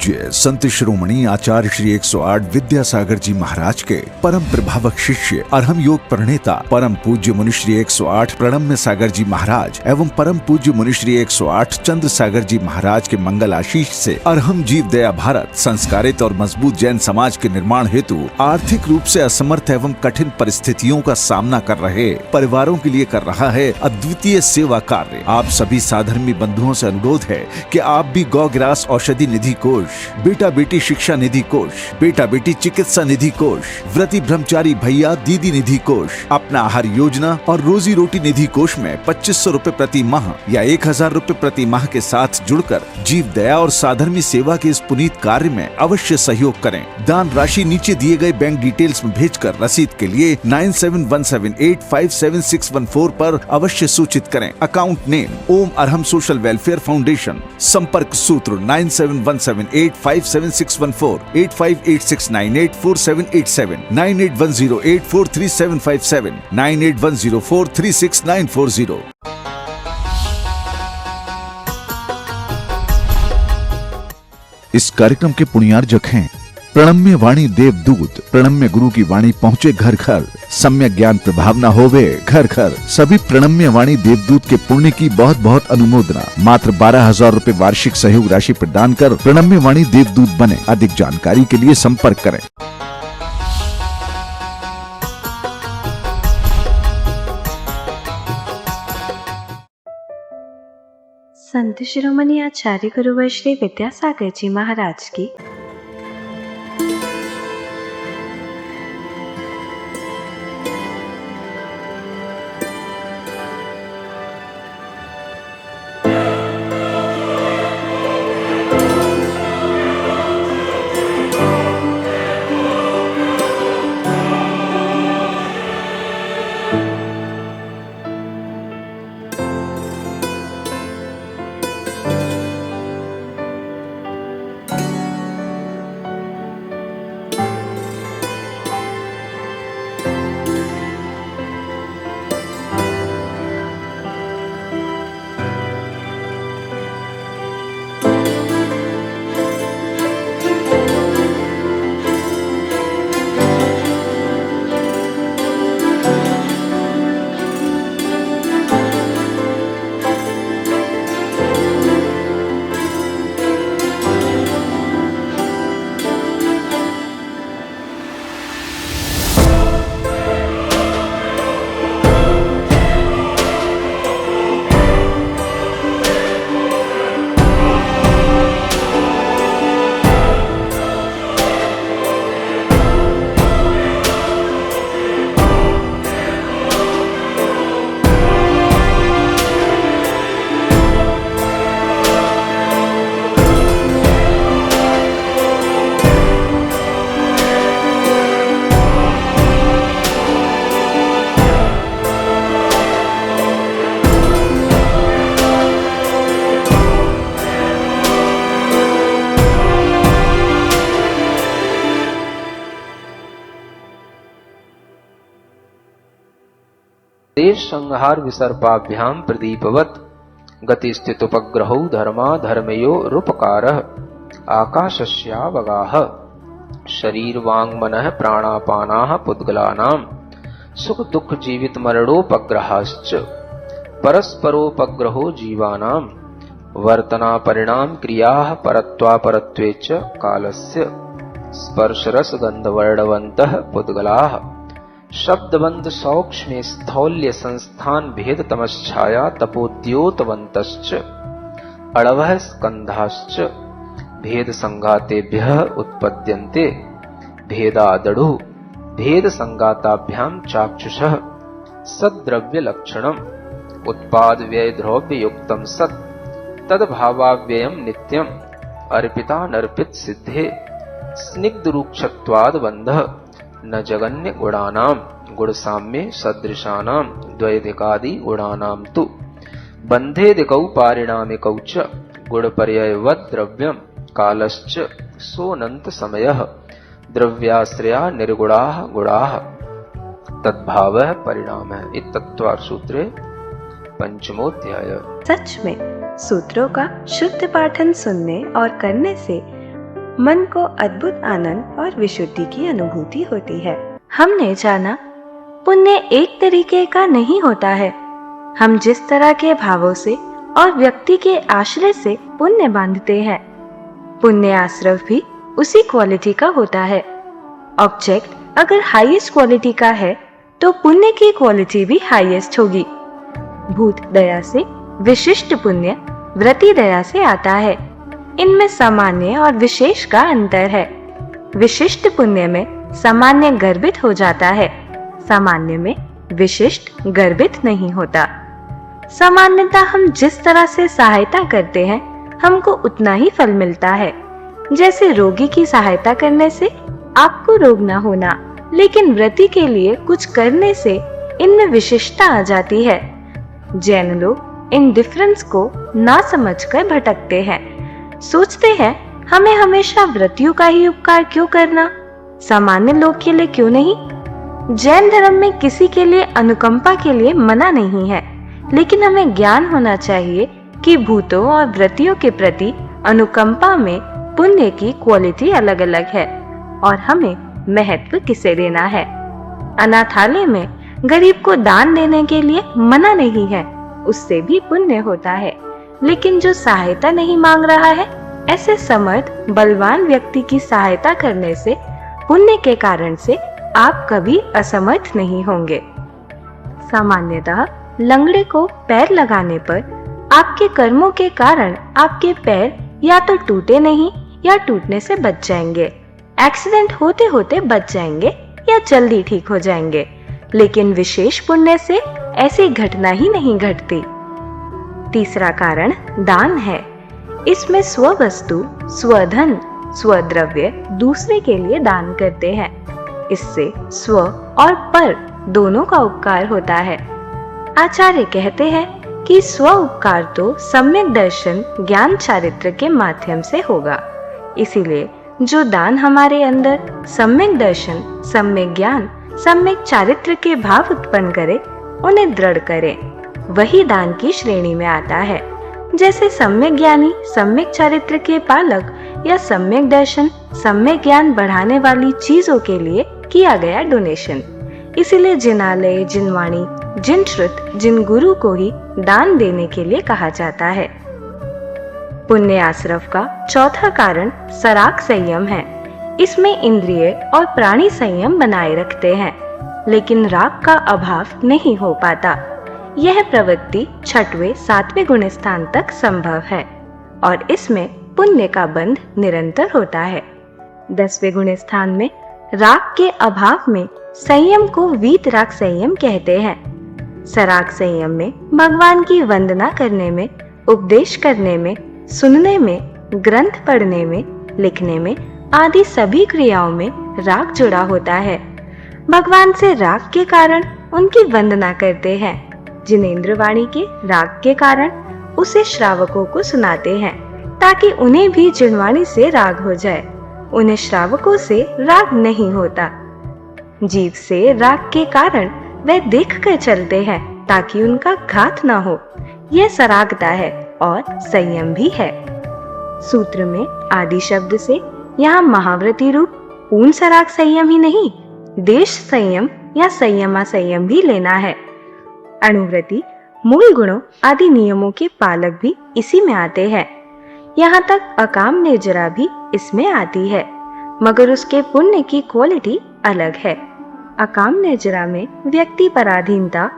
पूज्य संत शिरोमणि आचार्य श्री 108 विद्यासागर जी महाराज के परम प्रभावक शिष्य अरहम योग प्रणेता परम पूज्य मुनिश्री 108 प्रणम्य सागर जी महाराज एवं परम पूज्य मुनिश्री 108 चंद्र सागर जी महाराज के मंगल आशीष से अरहम जीव दया भारत संस्कारित और मजबूत जैन समाज के निर्माण हेतु आर्थिक रूप से असमर्थ एवं कठिन परिस्थितियों का सामना कर रहे परिवारों के लिए कर रहा है अद्वितीय सेवा कार्य। आप सभी साधर्मी बंधुओं से अनुरोध है कि आप भी गौ ग्रास औषधि निधि कोष, बेटा बेटी शिक्षा निधि कोष, बेटा बेटी चिकित्सा निधि कोष, व्रती ब्रह्मचारी भैया दीदी निधि कोष, अपना आहार योजना और रोजी रोटी निधि कोष में 2500 रूपए प्रति माह या 1000 रूपए प्रति माह के साथ जुड़कर जीव दया और साधर्मी सेवा के इस पुनीत कार्य में अवश्य सहयोग करें। दान राशि नीचे दिए गए बैंक डिटेल्स में भेजकर रसीद के लिए 9717857614 पर अवश्य सूचित करें। अकाउंट नेम ओम अरहम सोशल वेलफेयर फाउंडेशन। संपर्क सूत्र 9717857614, 8586984787, 9810843757, 9810436940। इस कार्यक्रम के पुण्यार्जक हैं प्रणम्य वाणी देवदूत। प्रणम्य गुरु की वाणी पहुँचे घर घर, सम्यक ज्ञान प्रभाव न होवे घर घर। सभी प्रणम्य वाणी देवदूत के पुण्य की बहुत बहुत अनुमोदना। मात्र 12,000 रूपए वार्षिक सहयोग राशि प्रदान कर प्रणम्य वाणी देवदूत बने। अधिक जानकारी के लिए संपर्क करें। संत शिरोमणि आचार्य गुरुवर श्री विद्यासागर जी महाराज की देश संहार विसर्पाभ्याम प्रदीपवत गतिस्थितुपग्रहौ धर्मा धर्मयो रूपकारः आकाशस्यावगाः शरीर वांग मनः प्राणापानाः पुद्गलानां सुख दुख जीवित मरणोपग्रहाश्च परस्परोपग्रहो जीवानां वर्तना परिणाम क्रियाः परत्वापरत्वे च कालस्य स्पर्शरस गंधवर्णवन्तः पुद्गलाः शब्दबंध सौक्ष्मे स्थौल्य संस्थान भेद तमश्छाया तपोद्योतवन्तश्च अड़वः स्कंधाश्च भेद संघातेभ्यः उत्पद्यन्ते भेदादडु भेद संघाताभ्यां चाक्षुषः सद्द्रव्य लक्षणम् उत्पाद व्यय द्रव्य युक्तम सत् तद्भावाव्ययम नित्यम अर्पितानर्पित सिद्धे स्निग्ध रूक्षत्वाद बंधः न जगन्य गुणानां गुण साम्ये सदृशानां द्वैधिकादि गुणानां तु बंधेदिकौ पारिणामिकौ च गुण पर्ययवद् द्रव्यं कालश्च सोऽनन्त समयः द्रव्याश्रया निर्गुणाः गुणाः तद्भावः परिणामः। इत्तत्त्वार्थ सूत्रे पंचमोऽध्याय। सच में सूत्रों का शुद्ध पाठन सुनने और करने से मन को अद्भुत आनंद और विशुद्धि की अनुभूति होती है। हमने जाना पुण्य एक तरीके का नहीं होता है। हम जिस तरह के भावों से और व्यक्ति के आश्रय से पुण्य बांधते हैं, पुण्य आश्रय भी उसी क्वालिटी का होता है। ऑब्जेक्ट अगर हाईएस्ट क्वालिटी का है तो पुण्य की क्वालिटी भी हाईएस्ट होगी। भूत दया से विशिष्ट पुण्य व्रति दया से आता है। इनमें सामान्य और विशेष का अंतर है। विशिष्ट पुण्य में सामान्य गर्भित हो जाता है, सामान्य में विशिष्ट गर्भित नहीं होता। सामान्यतः हम जिस तरह से सहायता करते हैं हमको उतना ही फल मिलता है। जैसे रोगी की सहायता करने से आपको रोग न होना, लेकिन व्रति के लिए कुछ करने से इनमें विशिष्टता आ जाती है। जैन लोग इन डिफरेंस को ना समझकर भटकते हैं, सोचते हैं हमें हमेशा व्रतियों का ही उपकार क्यों करना, सामान्य लोग के लिए क्यों नहीं। जैन धर्म में किसी के लिए अनुकंपा के लिए मना नहीं है, लेकिन हमें ज्ञान होना चाहिए कि भूतों और व्रतियों के प्रति अनुकंपा में पुण्य की क्वालिटी अलग अलग है और हमें महत्व किसे देना है। अनाथालय में गरीब को दान देने के लिए मना नहीं है, उससे भी पुण्य होता है। लेकिन जो सहायता नहीं मांग रहा है, ऐसे समर्थ बलवान व्यक्ति की सहायता करने से पुण्य के कारण से आप कभी असमर्थ नहीं होंगे। सामान्यतः लंगड़े को पैर लगाने पर आपके कर्मों के कारण आपके पैर या तो टूटे नहीं या टूटने से बच जाएंगे, एक्सीडेंट होते होते बच जाएंगे या जल्दी ठीक हो जाएंगे। लेकिन विशेष पुण्य से ऐसी घटना ही नहीं घटती। तीसरा कारण दान है। इसमें स्व वस्तु, स्वधन, स्वद्रव्य दूसरे के लिए दान करते हैं। इससे स्व और पर दोनों का उपकार होता है। आचार्य कहते हैं कि स्व उपकार तो सम्यक दर्शन ज्ञान चारित्र के माध्यम से होगा। इसीलिए जो दान हमारे अंदर सम्यक दर्शन, सम्यक ज्ञान, सम्यक चारित्र के भाव उत्पन्न करे, उन्हें दृढ़ करे, वही दान की श्रेणी में आता है। जैसे सम्यक ज्ञानी सम्यक चारित्र के पालक या सम्यक दर्शन, सम्यक ज्ञान बढ़ाने वाली चीजों के लिए किया गया डोनेशन। इसीलिए जिनालय, जिनवाणी, जिन श्रुत, जिन गुरु को ही दान देने के लिए कहा जाता है। पुण्य आश्रव का चौथा कारण सराग संयम है। इसमें इंद्रिय और प्राणी संयम बनाए रखते हैं, लेकिन राग का अभाव नहीं हो पाता। यह प्रवृत्ति 6वें 7वें गुण स्थान तक संभव है और इसमें पुण्य का बंध निरंतर होता है। 10वें गुण स्थान में राग के अभाव में संयम को वीतराग संयम कहते हैं। सराग संयम में भगवान की वंदना करने में, उपदेश करने में, सुनने में, ग्रंथ पढ़ने में, लिखने में आदि सभी क्रियाओं में राग जुड़ा होता है। भगवान से राग के कारण उनकी वंदना करते हैं। जिनेंद्र वाणी के राग के कारण उसे श्रावकों को सुनाते हैं, ताकि उन्हें भी जिनवाणी से राग हो जाए। उन्हें श्रावकों से राग नहीं होता। जीव से राग के कारण वे देख कर चलते हैं, ताकि उनका घात न हो। यह सरागता है और संयम भी है। सूत्र में आदि शब्द से यहाँ महाव्रती रूप पूर्ण सराग संयम ही नहीं, देश संयम या संयमा संयम भी लेना है। अणुव्रती मूल गुणों आदि नियमों के पालक भी इसी में आते हैं। यहाँ तक अकाम निर्जरा भी इसमें आती है, मगर उसके पुण्य की क्वालिटी अलग है। अकाम निर्जरा में व्यक्ति पराधीनता,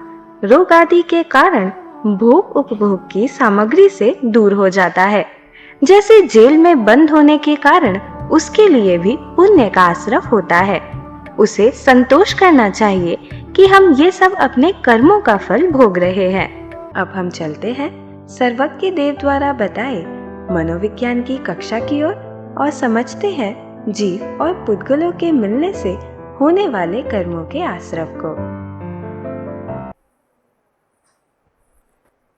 रोग आदि के कारण भोग उपभोग की सामग्री से दूर हो जाता है। जैसे जेल में बंद होने के कारण उसके लिए भी पुण्य का आश्रय होता है। उसे संतोष करना चाहिए कि हम ये सब अपने कर्मों का फल भोग रहे हैं। अब हम चलते हैं सर्वज्ञ देव द्वारा बताए मनोविज्ञान की कक्षा की ओर और समझते हैं जीव और पुद्गलों के मिलने से होने वाले कर्मों के आश्रय को।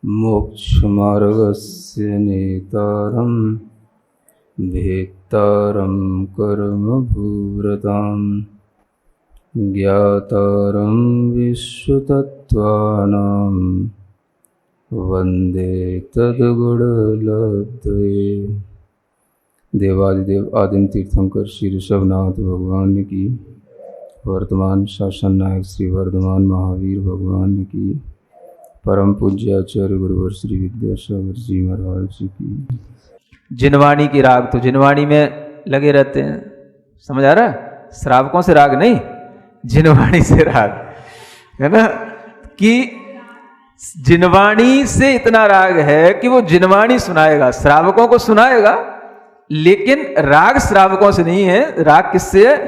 मोक्षमार्गस्य नेतारं भेत्तारं कर्मभूव्रतां ज्ञातारं विश्वतत्त्वानां वन्दे तद्गुणलब्धये। देवादिदेव आदिम तीर्थंकर श्री ऋषभनाथ भगवान की, वर्तमान शासन नायक श्री वर्धमान महावीर भगवान की, परम पूज्य आचार्य गुरुवर श्री विद्यासागर जी महाराज की। जिनवाणी की राग तो जिनवाणी में लगे रहते हैं, समझ आ रहा है? श्रावकों से राग नहीं, जिनवाणी से राग है ना, कि जिनवाणी से इतना राग है कि वो जिनवाणी सुनाएगा, श्रावकों को सुनाएगा, लेकिन राग श्रावकों से नहीं है, राग किससे है?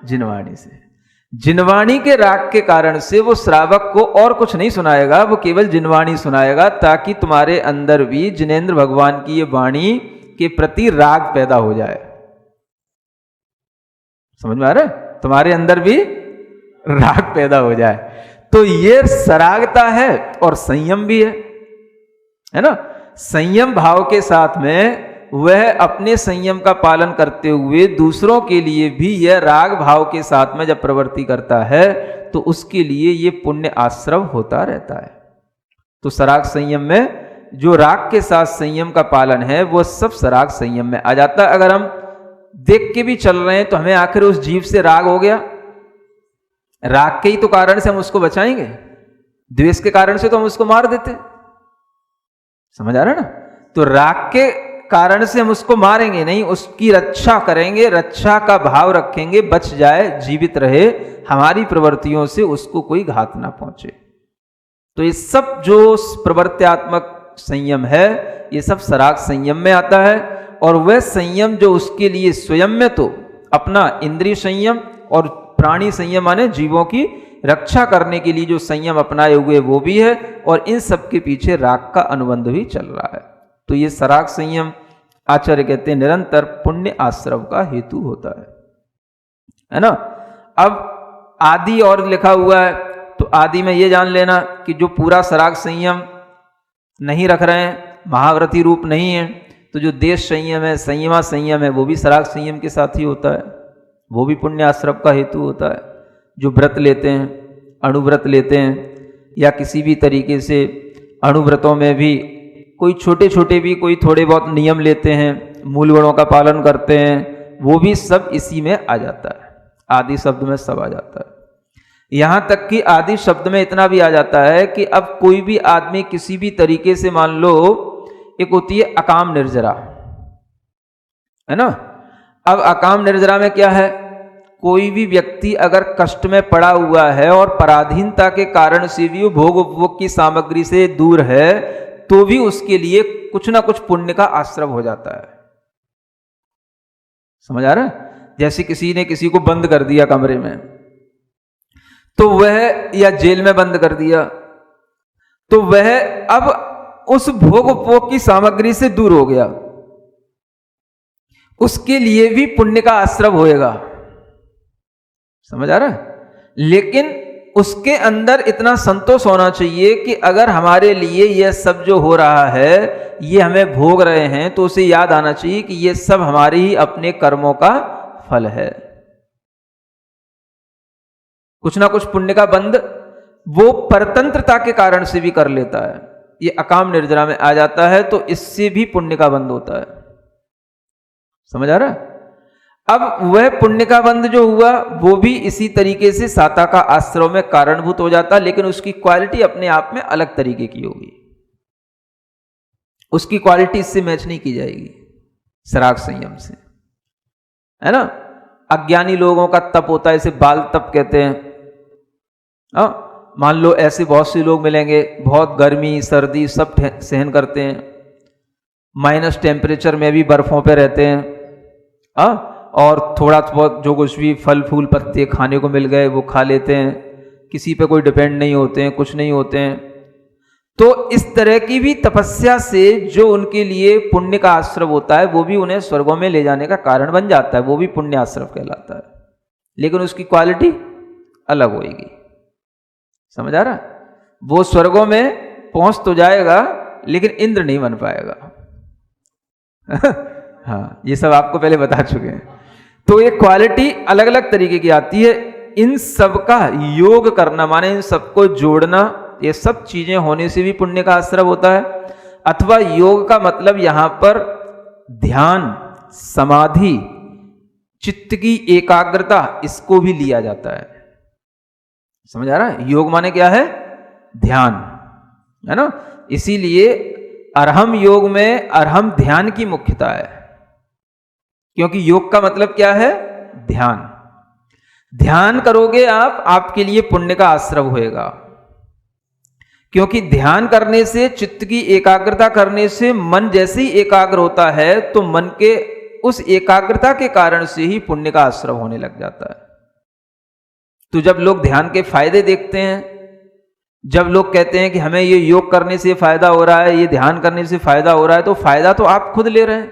जिनवाणी से। जिनवाणी के राग के कारण से वो श्रावक को और कुछ नहीं सुनाएगा, वो केवल जिनवाणी सुनाएगा, ताकि तुम्हारे अंदर भी जिनेंद्र भगवान की ये वाणी के प्रति राग पैदा हो जाए। समझ में आ रहा है? तुम्हारे अंदर भी राग पैदा हो जाए। तो ये सरागता है और संयम भी है ना। संयम भाव के साथ में वह अपने संयम का पालन करते हुए दूसरों के लिए भी यह राग भाव के साथ में जब प्रवृत्ति करता है तो उसके लिए ये पुण्य आश्रव होता रहता है। तो सराग संयम में जो राग के साथ संयम का पालन है वो सब सराग संयम में आ जाता है। अगर हम देख के भी चल रहे हैं तो हमें आखिर उस जीव से राग हो गया, राग के ही तो कारण से हम उसको बचाएंगे, द्वेष के कारण से तो हम उसको मार देते। समझ आ रहा है ना। तो राग के कारण से हम उसको मारेंगे नहीं, उसकी रक्षा करेंगे, रक्षा का भाव रखेंगे, बच जाए, जीवित रहे, हमारी प्रवृत्तियों से उसको कोई घात ना पहुंचे। तो ये सब जो प्रवृत्त्यात्मक संयम है ये सब सराग संयम में आता है। और वह संयम जो उसके लिए स्वयं में तो अपना इंद्रिय संयम और प्राणी संयम माने जीवों की रक्षा करने के लिए जो संयम अपनाए हुए वो भी है, और इन सब के पीछे राग का अनुबंध भी चल रहा है। तो ये सराग संयम आचार्य कहते हैं निरंतर पुण्य आश्रव का हेतु होता है ना। अब आदि और लिखा हुआ है, तो आदि में ये जान लेना कि जो पूरा सराग संयम नहीं रख रहे हैं, महाव्रती रूप नहीं है, तो जो देश संयम है, संयमा संयम है, वो भी सराग संयम के साथ ही होता है, वो भी पुण्य आश्रव का हेतु होता है। जो व्रत लेते हैं, अणुव्रत लेते हैं, या किसी भी तरीके से अणुव्रतों में भी कोई छोटे छोटे भी कोई थोड़े बहुत नियम लेते हैं, मूल गुणों का पालन करते हैं, वो भी सब इसी में आ जाता है। आदि शब्द में सब आ जाता है। यहां तक कि आदि शब्द में इतना भी आ जाता है कि अब कोई भी आदमी किसी भी तरीके से, मान लो एक होती है अकाम निर्जरा, है ना। अब अकाम निर्जरा में क्या है, कोई भी व्यक्ति अगर कष्ट में पड़ा हुआ है और पराधीनता के कारण से भी वो भोग उपभोग की सामग्री से दूर है, तो भी उसके लिए कुछ ना कुछ पुण्य का आश्रव हो जाता है। समझ आ रहा है। जैसे किसी ने किसी को बंद कर दिया कमरे में, तो वह, या जेल में बंद कर दिया, तो वह अब उस भोग उपभोग की सामग्री से दूर हो गया, उसके लिए भी पुण्य का आश्रव होएगा। समझ आ रहा है। लेकिन उसके अंदर इतना संतोष होना चाहिए कि अगर हमारे लिए यह सब जो हो रहा है ये हमें भोग रहे हैं, तो उसे याद आना चाहिए कि ये सब हमारे ही अपने कर्मों का फल है। कुछ ना कुछ पुण्य का बंध वो परतंत्रता के कारण से भी कर लेता है। ये अकाम निर्जरा में आ जाता है, तो इससे भी पुण्य का बंध होता है। समझ आ रहा है। अब वह पुण्य का बंध जो हुआ वो भी इसी तरीके से साता का आश्रव में कारणभूत हो जाता है, लेकिन उसकी क्वालिटी अपने आप में अलग तरीके की होगी। उसकी क्वालिटी इससे मैच नहीं की जाएगी सराग संयम से, है ना। अज्ञानी लोगों का तप होता है, इसे बाल तप कहते हैं। मान लो ऐसे बहुत से लोग मिलेंगे, बहुत गर्मी सर्दी सब सहन करते हैं, माइनस टेम्परेचर में भी बर्फों पे रहते हैं, और थोड़ा बहुत जो कुछ भी फल फूल पत्ते खाने को मिल गए वो खा लेते हैं, किसी पे कोई डिपेंड नहीं होते हैं, कुछ नहीं होते हैं। तो इस तरह की भी तपस्या से जो उनके लिए पुण्य का आश्रव होता है वो भी उन्हें स्वर्गों में ले जाने का कारण बन जाता है, वो भी पुण्य आश्रव कहलाता है, लेकिन उसकी क्वालिटी अलग होगी। समझ आ रहा। वो स्वर्गों में पहुंच तो जाएगा लेकिन इंद्र नहीं बन पाएगा। हाँ, ये सब आपको पहले बता चुके हैं। तो ये क्वालिटी अलग अलग तरीके की आती है। इन सब का योग करना माने इन सबको जोड़ना, ये सब चीजें होने से भी पुण्य का आश्रव होता है। अथवा योग का मतलब यहां पर ध्यान समाधि, चित्त की एकाग्रता, इसको भी लिया जाता है। समझ आ रहा है? योग माने क्या है? ध्यान, है ना। इसीलिए अरहम योग में अरहम ध्यान की मुख्यता है, क्योंकि योग का मतलब क्या है? ध्यान। ध्यान करोगे आप, आपके लिए पुण्य का आश्रव होएगा, क्योंकि ध्यान करने से, चित्त की एकाग्रता करने से मन जैसे ही एकाग्र होता है तो मन के उस एकाग्रता के कारण से ही पुण्य का आश्रव होने लग जाता है। तो जब लोग ध्यान के फायदे देखते हैं, जब लोग कहते हैं कि हमें ये योग करने से फायदा हो रहा है, ये ध्यान करने से फायदा हो रहा है, तो फायदा तो आप खुद ले रहे हैं,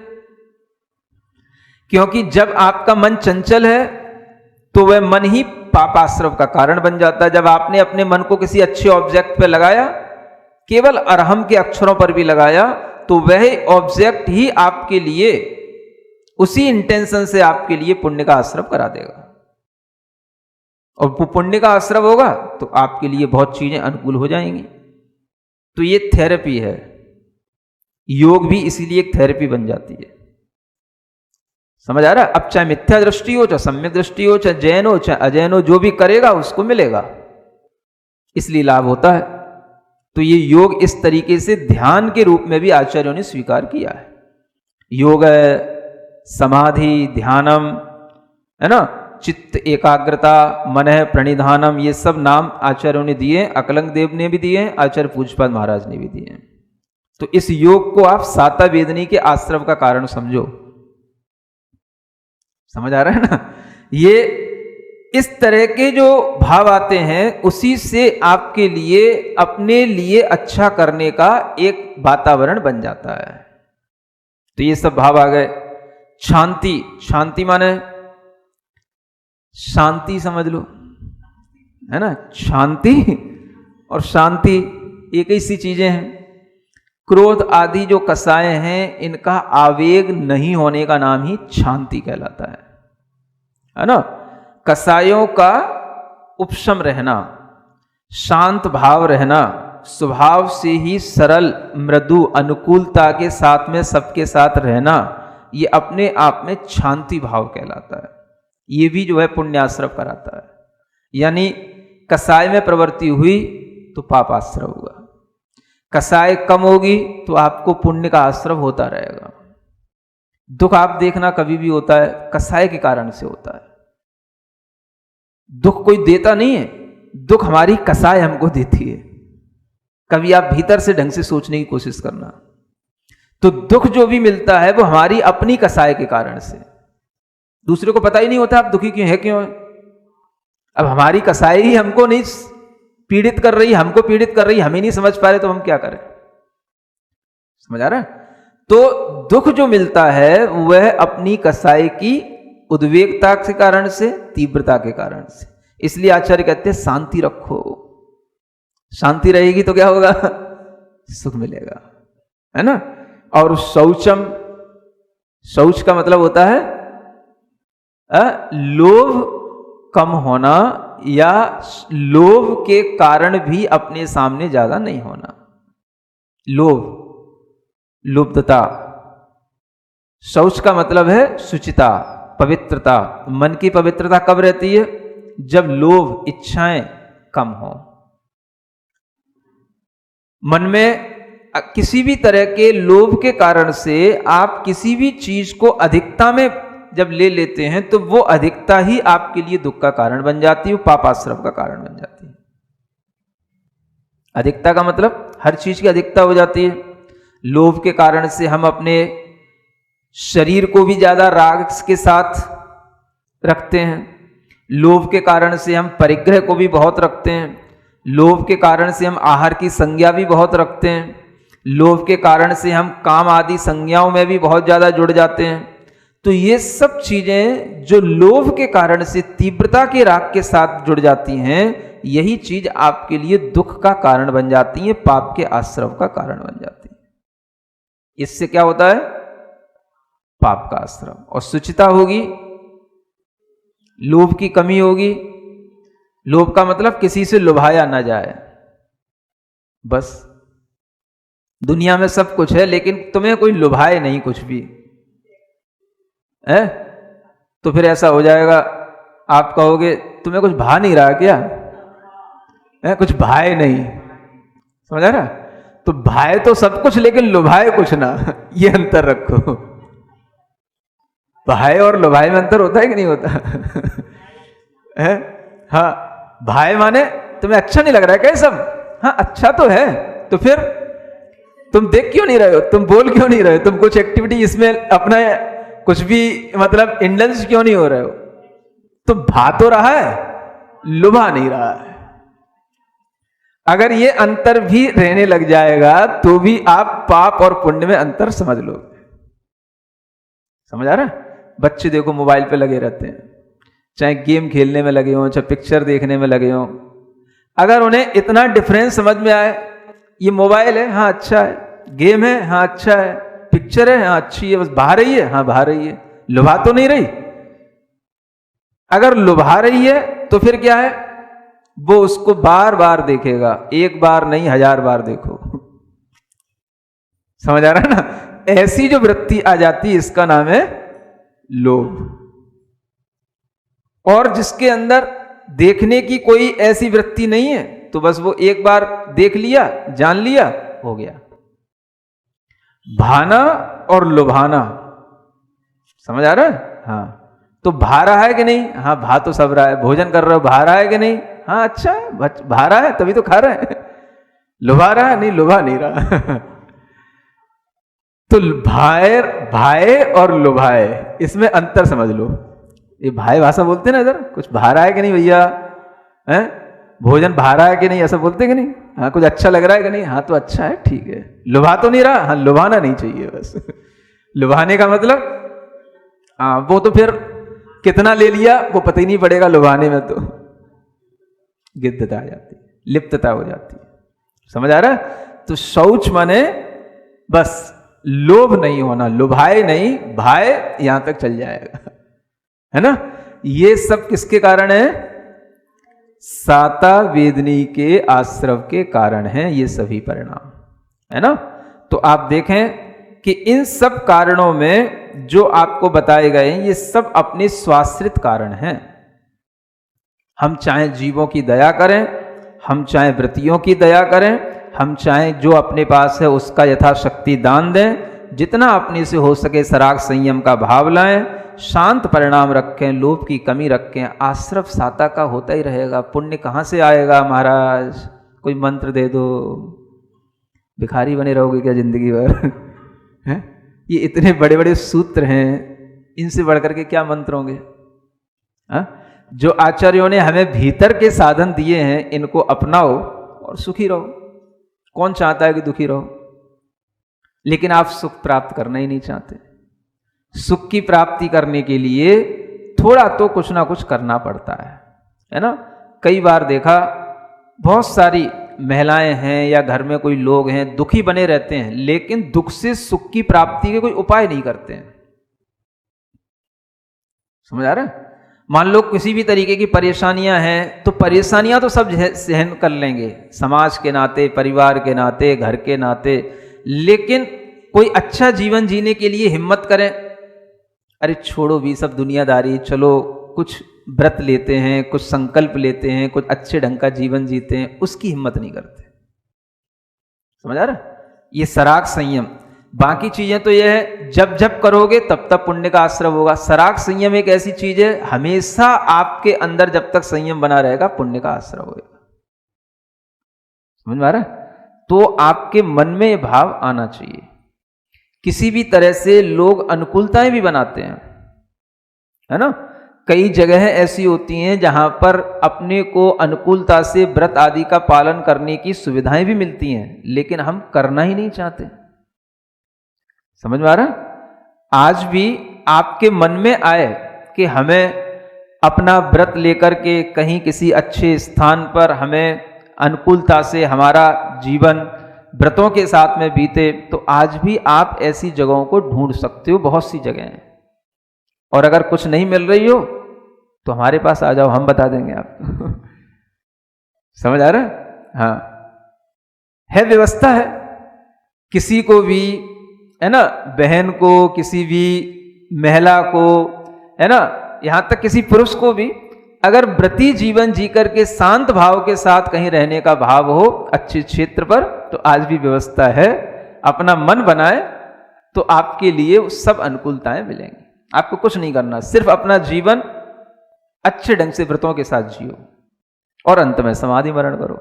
क्योंकि जब आपका मन चंचल है तो वह मन ही पापाश्रव का कारण बन जाता है। जब आपने अपने मन को किसी अच्छे ऑब्जेक्ट पर लगाया, केवल अरहम के अक्षरों पर भी लगाया, तो वह ऑब्जेक्ट ही आपके लिए, उसी इंटेंशन से आपके लिए पुण्य का आश्रव करा देगा। और वो पुण्य का आश्रव होगा तो आपके लिए बहुत चीजें अनुकूल हो जाएंगी। तो ये थेरेपी है। योग भी इसीलिए एक थेरेपी बन जाती है। समझ आ रहा है? अब चाहे मिथ्या दृष्टि हो, चाहे सम्यक दृष्टि हो, चाहे जैन हो, चाहे अजैन हो, जो भी करेगा उसको मिलेगा, इसलिए लाभ होता है। तो ये योग इस तरीके से ध्यान के रूप में भी आचार्यों ने स्वीकार किया है। योग है, समाधि, ध्यानम, है ना, चित्त एकाग्रता, मन है, प्रणिधानम, ये सब नाम आचार्यों ने दिए, अकलंग देव ने भी दिए, आचार्य पूज्यपाद महाराज ने भी दिए। तो इस योग को आप साता वेदनी के आश्रव का कारण समझो। समझ आ रहा है ना? ये इस तरह के जो भाव आते हैं, उसी से आपके लिए, अपने लिए अच्छा करने का एक वातावरण बन जाता है। तो ये सब भाव आ गए। शांति, शांति माने शांति, समझ लो, है ना। शांति और शांति एक ही सी चीजें हैं। क्रोध आदि जो कसाय हैं, इनका आवेग नहीं होने का नाम ही शांति कहलाता है ना। कसायों का उपशम रहना, शांत भाव रहना, स्वभाव से ही सरल, मृदु, अनुकूलता के साथ में सबके साथ रहना, ये अपने आप में शांति भाव कहलाता है। ये भी जो है पुण्याश्रव कराता है। यानी कसाय में प्रवृत्ति हुई तो पाप आश्रव हुआ, कसाय कम होगी तो आपको पुण्य का आश्रव होता रहेगा। दुख आप देखना कभी भी होता है कसाय के कारण से होता है। दुख कोई देता नहीं है, दुख हमारी कसाय हमको देती है। कभी आप भीतर से ढंग से सोचने की कोशिश करना, तो दुख जो भी मिलता है वो हमारी अपनी कसाय के कारण से। दूसरे को पता ही नहीं होता आप दुखी क्यों है, क्यों है। अब हमारी कसाई ही हमको नहीं पीड़ित कर रही, हमको पीड़ित कर रही, हम ही नहीं समझ पा रहे, तो हम क्या करें। समझ आ रहा है? तो दुख जो मिलता है वह अपनी कसाई की उद्वेगता के कारण से, तीव्रता के कारण से। इसलिए आचार्य कहते हैं शांति रखो। शांति रहेगी तो क्या होगा? सुख मिलेगा, है ना। और शौचम, शौच का मतलब होता है लोभ कम होना, या लोभ के कारण भी अपने सामने ज्यादा नहीं होना। लोभ, लुब्धता। शौच का मतलब है शुचिता, पवित्रता। मन की पवित्रता कब रहती है? जब लोभ, इच्छाएं कम हो। मन में किसी भी तरह के लोभ के कारण से आप किसी भी चीज को अधिकता में जब ले लेते हैं तो वो अधिकता ही आपके लिए दुख का कारण बन जाती है, वो पापाश्रव का कारण बन जाती है। अधिकता का मतलब हर चीज की अधिकता हो जाती है। लोभ के कारण से हम अपने शरीर को भी ज्यादा राग के साथ रखते हैं। लोभ के कारण से हम परिग्रह को भी बहुत रखते हैं। लोभ के कारण से हम आहार की संज्ञा भी बहुत रखते हैं। लोभ के कारण से हम काम आदि संज्ञाओं में भी बहुत ज्यादा जुड़ जाते हैं। तो ये सब चीजें जो लोभ के कारण से तीव्रता के राग के साथ जुड़ जाती हैं, यही चीज आपके लिए दुख का कारण बन जाती है, पाप के आश्रव का कारण बन जाती है। इससे क्या होता है? पाप का आश्रव। और शुचिता होगी, लोभ की कमी होगी। लोभ का मतलब किसी से लुभाया ना जाए। बस दुनिया में सब कुछ है लेकिन तुम्हें कोई लुभाए नहीं कुछ भी। है? तो फिर ऐसा हो जाएगा, आप कहोगे तुम्हें कुछ भा नहीं रहा क्या है? कुछ भाए नहीं, समझ आ रहा? तो भाए तो सब कुछ लेकिन लुभाए कुछ ना, ये अंतर रखो। भाए और लुभाए में अंतर होता है कि नहीं होता? है? हाँ, भाए माने तुम्हें अच्छा नहीं लग रहा है क्या सब? हाँ अच्छा तो है, तो फिर तुम देख क्यों नहीं रहे हो, तुम बोल क्यों नहीं रहे हो, तुम कुछ एक्टिविटी इसमें अपना कुछ भी मतलब इंडल्ज क्यों नहीं हो रहे हो? तो भा तो रहा है, लुभा नहीं रहा है। अगर ये अंतर भी रहने लग जाएगा तो भी आप पाप और पुण्य में अंतर समझ लो। समझ आ रहा है? बच्चे देखो मोबाइल पे लगे रहते हैं, चाहे गेम खेलने में लगे हों, चाहे पिक्चर देखने में लगे हों। अगर उन्हें इतना डिफरेंस समझ में आए, ये मोबाइल है हाँ अच्छा है, गेम है हाँ अच्छा है, पिक्चर है हाँ अच्छी है, बस बहा रही है हाँ बहा रही है, लुभा तो नहीं रही। अगर लुभा रही है तो फिर क्या है, वो उसको बार बार देखेगा, एक बार नहीं 1000 बार देखो। समझ आ रहा है ना? ऐसी जो वृत्ति आ जाती है इसका नाम है लोभ। और जिसके अंदर देखने की कोई ऐसी वृत्ति नहीं है तो बस वो एक बार देख लिया, जान लिया, हो गया। भाना और लुभाना, समझ आ रहा है? हाँ, तो भा रहा है कि नहीं? हाँ भा तो सब रहा है। भोजन कर रहे हो, भा रहा है कि नहीं? हाँ अच्छा है, भा रहा है तभी तो खा रहा है। लुभा रहा है? नहीं, लुभा नहीं रहा। तो भाए और लुभाए, इसमें अंतर समझ लो। ये भाई भाषा बोलते हैं ना इधर, कुछ भा रहा है कि नहीं भैया, हैं? भोजन भा रहा है कि नहीं, ऐसा बोलते कि नहीं? हाँ, कुछ अच्छा लग रहा है कि नहीं? हाँ तो अच्छा है, ठीक है। लुभा तो नहीं रहा? हाँ, लुभाना नहीं चाहिए बस। लुभाने का मतलब हाँ, वो तो फिर कितना ले लिया वो पता ही नहीं पड़ेगा, लुभाने में तो गिद्धता आ जाती है, लिप्तता हो जाती है। समझ आ रहा है? तो शौच माने बस लोभ नहीं होना, लुभाए नहीं, भाए यहां तक चल जाएगा, है ना? ये सब किसके कारण है? साता वेदनी के आश्रव के कारण है ये सभी परिणाम, है ना? तो आप देखें कि इन सब कारणों में जो आपको बताए गए ये सब अपने स्वाश्रित कारण हैं। हम चाहे जीवों की दया करें, हम चाहे वृत्तियों की दया करें, हम चाहे जो अपने पास है उसका यथाशक्ति दान दें, जितना अपने से हो सके सराग संयम का भाव लाएं, शांत परिणाम रखें, लोभ की कमी रखें, आश्रव साता का होता ही रहेगा। पुण्य कहाँ से आएगा महाराज? कोई मंत्र दे दो, भिखारी बने रहोगे क्या जिंदगी भर? हैं? ये इतने बड़े बड़े सूत्र हैं, इनसे बढ़कर के क्या मंत्र होंगे? हाँ? जो आचार्यों ने हमें भीतर के साधन दिए हैं इनको अपनाओ और सुखी रहो। कौन चाहता है कि दुखी रहो? लेकिन आप सुख प्राप्त करना ही नहीं चाहते। सुख की प्राप्ति करने के लिए थोड़ा तो कुछ ना कुछ करना पड़ता है ना? कई बार देखा, बहुत सारी महिलाएं हैं या घर में कोई लोग हैं दुखी बने रहते हैं, लेकिन दुख से सुख की प्राप्ति के कोई उपाय नहीं करते हैं। समझ आ रहा है? मान लो किसी भी तरीके की परेशानियां हैं तो परेशानियां तो सब सहन कर लेंगे, समाज के नाते, परिवार के नाते, घर के नाते, लेकिन कोई अच्छा जीवन जीने के लिए हिम्मत करें, अरे छोड़ो भी सब दुनियादारी, चलो कुछ व्रत लेते हैं, कुछ संकल्प लेते हैं, कुछ अच्छे ढंग का जीवन जीते हैं, उसकी हिम्मत नहीं करते। समझ आ रहा है? ये सराग संयम। बाकी चीजें तो ये है जब जब करोगे तब तब पुण्य का आश्रय होगा। सराग संयम एक ऐसी चीज है हमेशा आपके अंदर जब तक संयम बना रहेगा पुण्य का आश्रय होगा। समझ में आ रहा है? तो आपके मन में भाव आना चाहिए। किसी भी तरह से लोग अनुकूलताएं भी बनाते हैं, है ना? कई जगह ऐसी होती हैं जहां पर अपने को अनुकूलता से व्रत आदि का पालन करने की सुविधाएं भी मिलती हैं, लेकिन हम करना ही नहीं चाहते। समझ में आ रहा है? आज भी आपके मन में आए कि हमें अपना व्रत लेकर के कहीं किसी अच्छे स्थान पर हमें अनुकूलता से हमारा जीवन व्रतों के साथ में बीते, तो आज भी आप ऐसी जगहों को ढूंढ सकते हो, बहुत सी जगह हैं। और अगर कुछ नहीं मिल रही हो तो हमारे पास आ जाओ, हम बता देंगे आपको। समझ आ रहा है? हाँ, है व्यवस्था है। किसी को भी, है ना, बहन को, किसी भी महिला को, है ना, यहां तक किसी पुरुष को भी अगर व्रती जीवन जी करके शांत भाव के साथ कहीं रहने का भाव हो अच्छे क्षेत्र पर, तो आज भी व्यवस्था है। अपना मन बनाए तो आपके लिए सब अनुकूलताएं मिलेंगी। आपको कुछ नहीं करना, सिर्फ अपना जीवन अच्छे ढंग से व्रतों के साथ जियो और अंत में समाधि मरण करो,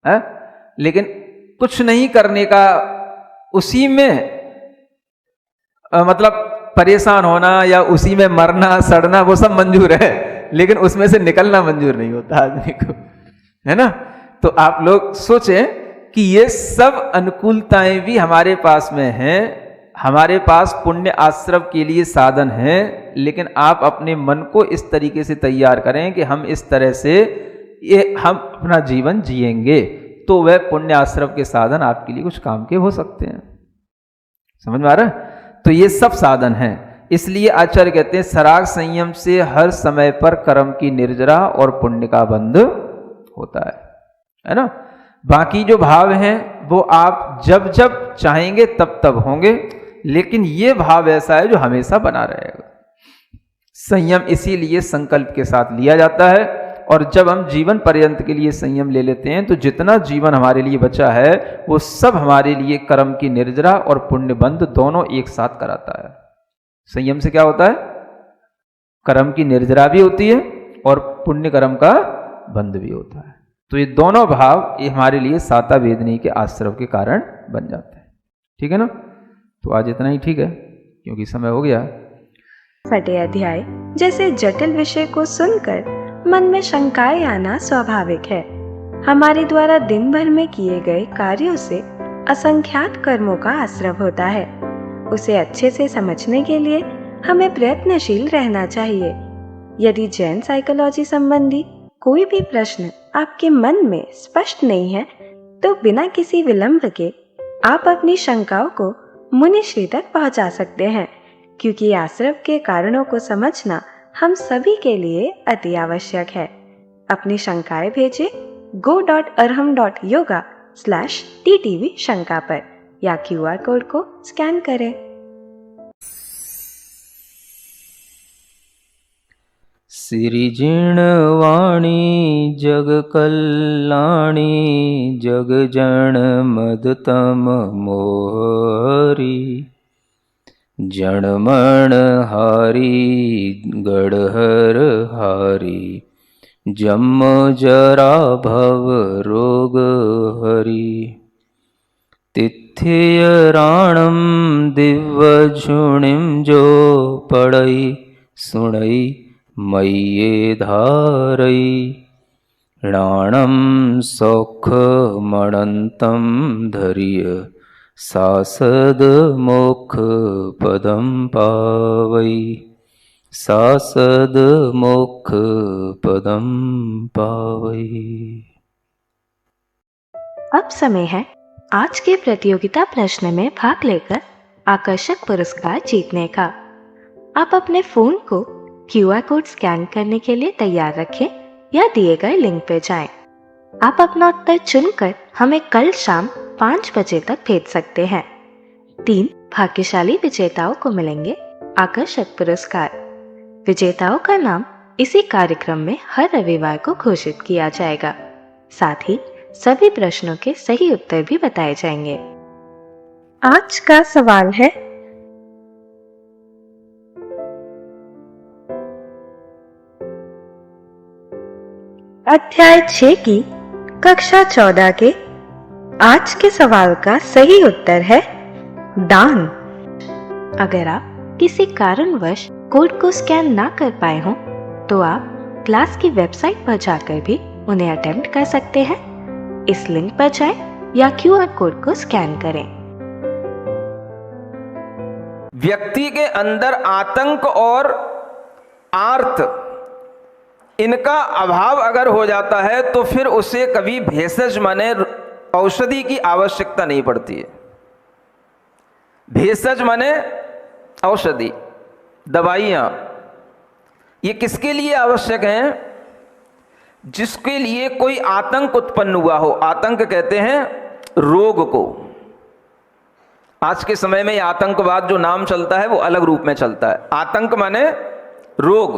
है? लेकिन कुछ नहीं करने का, उसी में मतलब परेशान होना या उसी में मरना सड़ना वो सब मंजूर है, लेकिन उसमें से निकलना मंजूर नहीं होता आदमी को, है ना। तो आप लोग सोचें कि ये सब अनुकूलताएं भी हमारे पास में हैं, हमारे पास पुण्य आश्रम के लिए साधन हैं, लेकिन आप अपने मन को इस तरीके से तैयार करें कि हम इस तरह से हम अपना जीवन जिएंगे, तो वह पुण्य आश्रम के साधन आपके लिए कुछ काम के हो सकते हैं। समझ में आ रहा है? तो ये सब साधन हैं। इसलिए आचार्य कहते हैं सराग संयम से हर समय पर कर्म की निर्जरा और पुण्य का बंध होता है ना। बाकी जो भाव हैं वो आप जब जब चाहेंगे तब तब होंगे, लेकिन ये भाव ऐसा है जो हमेशा बना रहेगा। संयम इसीलिए संकल्प के साथ लिया जाता है, और जब हम जीवन पर्यंत के लिए संयम ले लेते हैं तो जितना जीवन हमारे लिए बचा है वो सब हमारे लिए कर्म की निर्जरा और पुण्य बंध दोनों एक साथ कराता है। संयम से क्या होता है? कर्म की निर्जरा भी होती है और पुण्य कर्म का बंध भी होता है। तो ये दोनों भाव ये हमारे लिए साता वेदनी के आश्रव के कारण बन जाते हैं। ठीक है ना? तो आज इतना ही ठीक है, क्योंकि समय हो गया। छठे अध्याय जैसे जटिल विषय को सुनकर मन में शंकाएं आना स्वाभाविक है। हमारे द्वारा दिन भर में किए गए कार्यों से असंख्यात कर्मों का आश्रव होता है। उसे अच्छे से समझने के लिए हमें प्रयत्नशील रहना चाहिए। यदि जैन साइकोलॉजी संबंधी कोई भी प्रश्न आपके मन में स्पष्ट नहीं है, तो बिना किसी विलंब के आप अपनी शंकाओं को मुनिश्री तक पहुंचा सकते हैं, क्योंकि आश्रव के कारणों को समझना हम सभी के लिए अति आवश्यक है। अपनी शंकाएं भेजें go.arham.yoga/ttv शंका पर या QR कोड को स्कैन करें। सिरिजिणवाणी जग कल्याणी जग जन मदतम मोहरी जणमण हारी गढ़हर हारी जम जरा भव रोग हरि तिथ्य राणम दिव्य झुणिम जो पढ़ई सुणई मय्ये धारई राणम सौख मणंतम धैर्य सासद मोक्ष पदम पावई सासद मोक्ष पदम पावई। अब समय है आज के प्रतियोगिता प्रश्न में भाग लेकर आकर्षक पुरस्कार जीतने का। आप अपने फोन को QR कोड स्कैन करने के लिए तैयार रखें या दिए गए लिंक पे जाएं। आप अपना उत्तर चुनकर हमें कल शाम 5 बजे तक भेज सकते हैं। 3 भाग्यशाली विजेताओं को मिलेंगे आकर्षक पुरस्कार। विजेताओं का नाम इसी कार्यक्रम में हर रविवार को घोषित किया जाएगा। साथ ही सभी प्रश्नों के सही उत्तर भी बताए जाएंगे। आज का सवाल है, अध्याय 6 की कक्षा 14 के आज के सवाल का सही उत्तर है दान। अगर आप किसी कारणवश कोड को स्कैन ना कर पाए हों, तो आप क्लास की वेबसाइट पर जाकर भी उन्हें अटेम्प्ट कर सकते हैं। इस लिंक पर जाएं या QR कोड को स्कैन करें। व्यक्ति के अंदर आतंक और आर्त इनका अभाव अगर हो जाता है तो फिर उसे कभी भेषज माने औषधि की आवश्यकता नहीं पड़ती है। भेषज माने औषधि, दवाइयां, ये किसके लिए आवश्यक हैं? जिसके लिए कोई आतंक उत्पन्न हुआ हो। आतंक कहते हैं रोग को। आज के समय में ये आतंकवाद जो नाम चलता है वो अलग रूप में चलता है। आतंक माने रोग,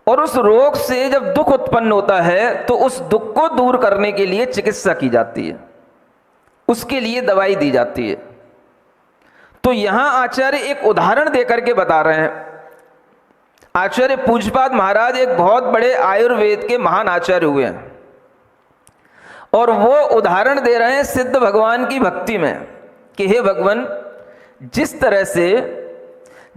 और उस रोग से जब दुख उत्पन्न होता है तो उस दुख को दूर करने के लिए चिकित्सा की जाती है, उसके लिए दवाई दी जाती है। तो यहां आचार्य एक उदाहरण देकर के बता रहे हैं। आचार्य पूज्यपाद महाराज एक बहुत बड़े आयुर्वेद के महान आचार्य हुए हैं, और वो उदाहरण दे रहे हैं सिद्ध भगवान की भक्ति में कि हे भगवान, जिस तरह से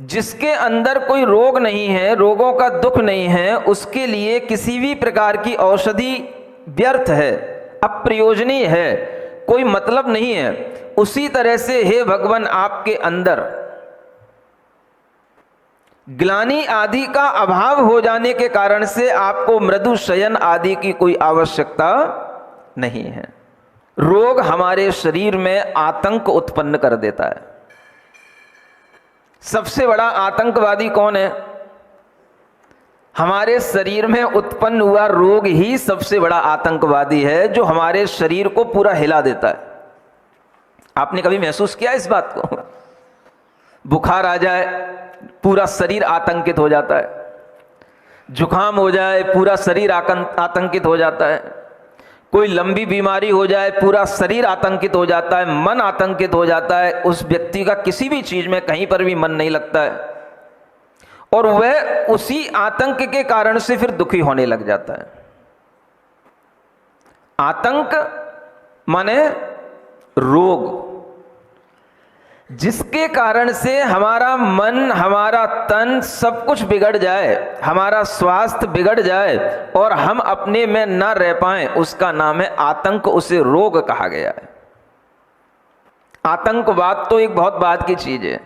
जिसके अंदर कोई रोग नहीं है, रोगों का दुख नहीं है, उसके लिए किसी भी प्रकार की औषधि व्यर्थ है, अप्रयोजनीय है, कोई मतलब नहीं है, उसी तरह से हे भगवान आपके अंदर ग्लानि आदि का अभाव हो जाने के कारण से आपको मृदु शयन आदि की कोई आवश्यकता नहीं है। रोग हमारे शरीर में आतंक उत्पन्न कर देता है। सबसे बड़ा आतंकवादी कौन है? हमारे शरीर में उत्पन्न हुआ रोग ही सबसे बड़ा आतंकवादी है, जो हमारे शरीर को पूरा हिला देता है। आपने कभी महसूस किया इस बात को? बुखार आ जाए पूरा शरीर आतंकित हो जाता है, जुकाम हो जाए पूरा शरीर आतंकित हो जाता है, कोई लंबी बीमारी हो जाए पूरा शरीर आतंकित हो जाता है, मन आतंकित हो जाता है, उस व्यक्ति का किसी भी चीज में कहीं पर भी मन नहीं लगता है, और वह उसी आतंक के कारण से फिर दुखी होने लग जाता है। आतंक माने रोग, जिसके कारण से हमारा मन, हमारा तन सब कुछ बिगड़ जाए, हमारा स्वास्थ्य बिगड़ जाए और हम अपने में न रह पाएं, उसका नाम है आतंक। उसे रोग कहा गया है। आतंकवाद तो एक बहुत बाद की चीज है,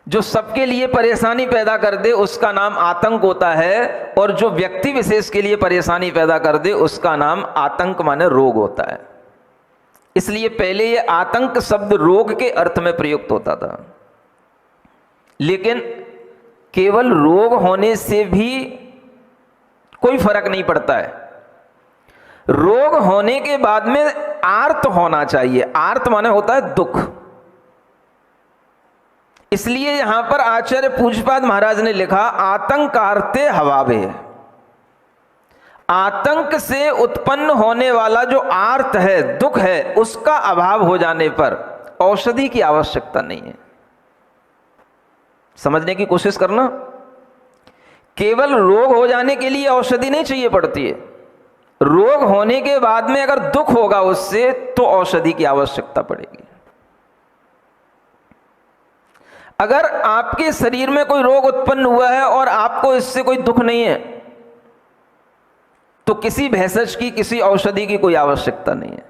जो सबके लिए परेशानी पैदा कर दे उसका नाम आतंक होता है, और जो व्यक्ति विशेष के लिए परेशानी पैदा कर दे उसका नाम आतंक माने रोग होता है। इसलिए पहले ये आतंक शब्द रोग के अर्थ में प्रयुक्त होता था, लेकिन केवल रोग होने से भी कोई फर्क नहीं पड़ता है। रोग होने के बाद में आर्त होना चाहिए। आर्त माने होता है दुख। इसलिए यहां पर आचार्य पूज्यपाद महाराज ने लिखा, आतंकार्ते हवावे। आतंक से उत्पन्न होने वाला जो आर्त है, दुख है, उसका अभाव हो जाने पर औषधि की आवश्यकता नहीं है। समझने की कोशिश करना, केवल रोग हो जाने के लिए औषधि नहीं चाहिए पड़ती है। रोग होने के बाद में अगर दुख होगा उससे, तो औषधि की आवश्यकता पड़ेगी। अगर आपके शरीर में कोई रोग उत्पन्न हुआ है और आपको इससे कोई दुख नहीं है, तो किसी भेषज की, किसी औषधि की कोई आवश्यकता नहीं है।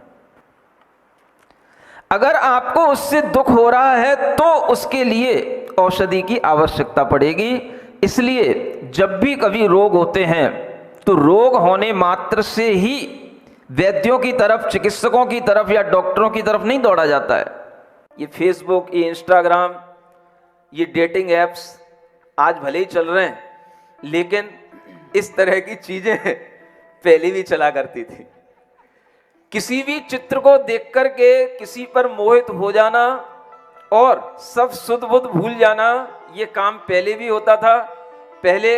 अगर आपको उससे दुख हो रहा है तो उसके लिए औषधि की आवश्यकता पड़ेगी। इसलिए जब भी कभी रोग होते हैं तो रोग होने मात्र से ही वैद्यों की तरफ, चिकित्सकों की तरफ या डॉक्टरों की तरफ नहीं दौड़ा जाता है। ये फेसबुक, ये इंस्टाग्राम, ये डेटिंग एप्स आज भले ही चल रहे हैं, लेकिन इस तरह की चीजें पहले भी चला करती थी। किसी भी चित्र को देख करके किसी पर मोहित हो जाना और सब सुध बुध भूल जाना, ये काम पहले भी होता था। पहले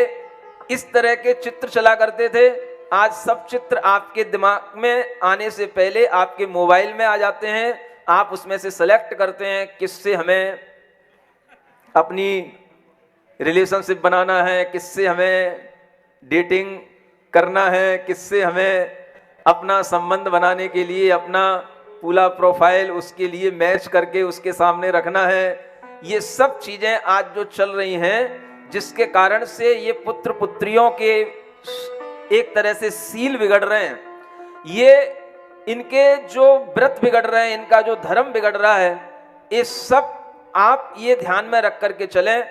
इस तरह के चित्र चला करते थे। आज सब चित्र आपके दिमाग में आने से पहले आपके मोबाइल में आ जाते हैं। आप उसमें से सेलेक्ट करते हैं किससे हमें अपनी रिलेशनशिप बनाना है, किससे हमें डेटिंग करना है, किससे हमें अपना संबंध बनाने के लिए अपना पूरा प्रोफाइल उसके लिए मैच करके उसके सामने रखना है। ये सब चीजें आज जो चल रही हैं, जिसके कारण से ये पुत्र पुत्रियों के एक तरह से सील बिगड़ रहे हैं, ये इनके जो व्रत बिगड़ रहे हैं, इनका जो धर्म बिगड़ रहा है, ये सब आप ये ध्यान में रख करके चलें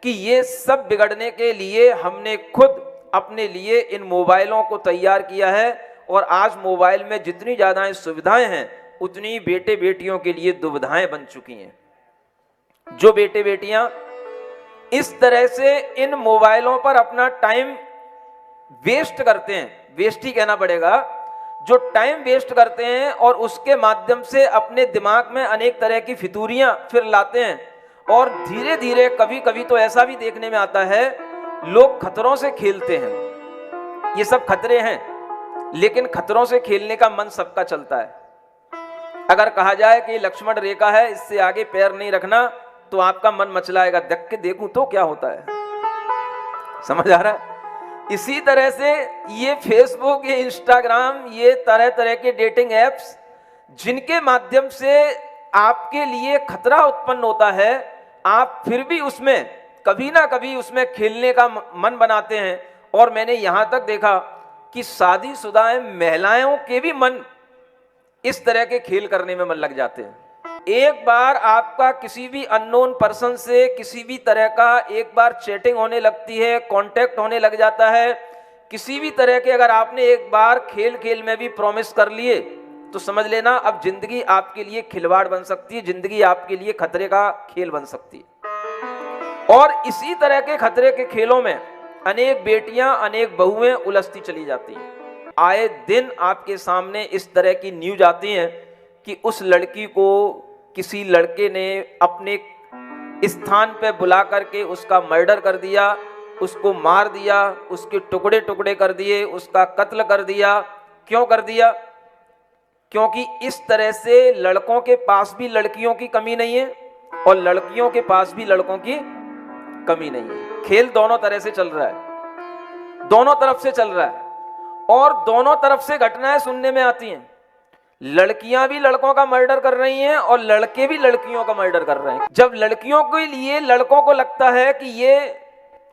कि ये सब बिगड़ने के लिए हमने खुद अपने लिए इन मोबाइलों को तैयार किया है। और आज मोबाइल में जितनी ज्यादा सुविधाएं हैं, उतनी बेटे बेटियों के लिए दुविधाएं बन चुकी हैं। जो बेटे बेटियां इस तरह से इन मोबाइलों पर अपना टाइम वेस्ट करते हैं, वेस्ट ही कहना पड़ेगा, जो टाइम वेस्ट करते हैं और उसके माध्यम से अपने दिमाग में अनेक तरह की फितूरियां फिर लाते हैं, और धीरे धीरे कभी कभी तो ऐसा भी देखने में आता है लोग खतरों से खेलते हैं। ये सब खतरे हैं, लेकिन खतरों से खेलने का मन सबका चलता है। अगर कहा जाए कि लक्ष्मण रेखा है, इससे आगे पैर नहीं रखना, तो आपका मन मचलाएगा, देख के देखूं तो क्या होता है। समझ आ रहा है? इसी तरह से ये फेसबुक, ये इंस्टाग्राम, ये तरह तरह के डेटिंग एप्स, जिनके माध्यम से आपके लिए खतरा उत्पन्न होता है, आप फिर भी उसमें कभी ना कभी उसमें खेलने का मन बनाते हैं। और मैंने यहां तक देखा कि शादीशुदा महिलाओं के भी मन इस तरह के खेल करने में मन लग जाते हैं। एक बार आपका किसी भी अननोन पर्सन से किसी भी तरह का एक बार चैटिंग होने लगती है, कांटेक्ट होने लग जाता है, किसी भी तरह के अगर आपने एक बार खेल खेल में भी प्रॉमिस कर लिए, तो समझ लेना अब जिंदगी आपके लिए खिलवाड़ बन सकती है, जिंदगी आपके लिए खतरे का खेल बन सकती है। और इसी तरह के खतरे के खेलों में अनेक बेटियां, अनेक बहुएं उलझती चली जाती हैं। आए दिन आपके सामने इस तरह की न्यूज आती हैं कि उस लड़की को किसी लड़के ने अपने स्थान पे बुला करके उसका मर्डर कर दिया, उसको मार दिया, उसके टुकड़े टुकड़े कर दिए, उसका कत्ल कर दिया। क्यों कर दिया? क्योंकि इस तरह से लड़कों के पास भी लड़कियों की कमी नहीं है और लड़कियों के पास भी लड़कों की कमी नहीं है। खेल दोनों तरह से चल रहा है, दोनों तरफ से चल रहा है, और दोनों तरफ से घटनाएं सुनने में आती हैं। लड़कियां भी लड़कों का मर्डर कर रही हैं और लड़के भी लड़कियों का मर्डर कर रहे हैं। जब लड़कियों के लिए लड़कों को लगता है कि ये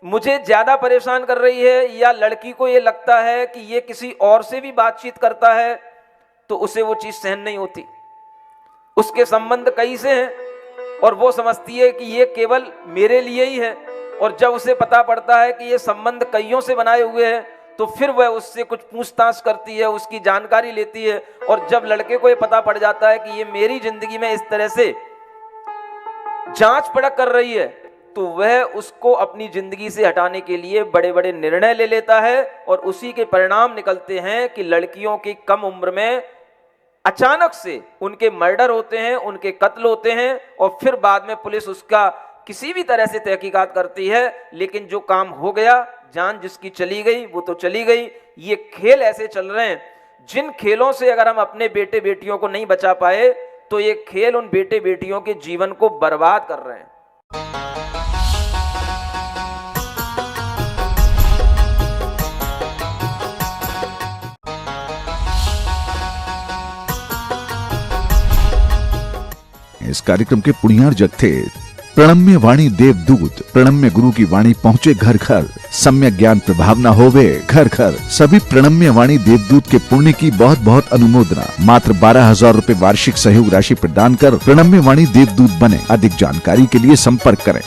मुझे ज्यादा परेशान कर रही है, या लड़की को ये लगता है कि ये किसी और से भी बातचीत करता है, तो उसे वो चीज सहन नहीं होती। उसके संबंध कई से हैं और वो समझती है कि ये केवल मेरे लिए ही है, और जब उसे पता पड़ता है कि ये संबंध कईयों से बनाए हुए हैं, तो फिर वह उससे कुछ पूछताछ करती है, उसकी जानकारी लेती है। और जब लड़के को ये पता पड़ जाता है कि ये मेरी जिंदगी में इस तरह से जांच पड़क कर रही है, तो वह उसको अपनी जिंदगी से हटाने के लिए बड़े बड़े निर्णय ले लेता है, और उसी के परिणाम निकलते हैं कि लड़कियों की कम उम्र में अचानक से उनके मर्डर होते हैं, उनके कत्ल होते हैं, और फिर बाद में पुलिस उसका किसी भी तरह से तहकीकात करती है। लेकिन जो काम हो गया, जान जिसकी चली गई वो तो चली गई। ये खेल ऐसे चल रहे हैं, जिन खेलों से अगर हम अपने बेटे बेटियों को नहीं बचा पाए, तो ये खेल उन बेटे बेटियों के जीवन को बर्बाद कर रहे हैं। इस कार्यक्रम के पुण्यार जग थे प्रणम्य वाणी देवदूत। प्रणम्य गुरु की वाणी पहुँचे घर घर, सम्यक ज्ञान प्रभावना होवे घर घर। सभी प्रणम्य वाणी देवदूत के पुण्य की बहुत बहुत अनुमोदना। मात्र 12,000 रुपए वार्षिक सहयोग राशि प्रदान कर प्रणम्य वाणी देवदूत बने। अधिक जानकारी के लिए संपर्क करें।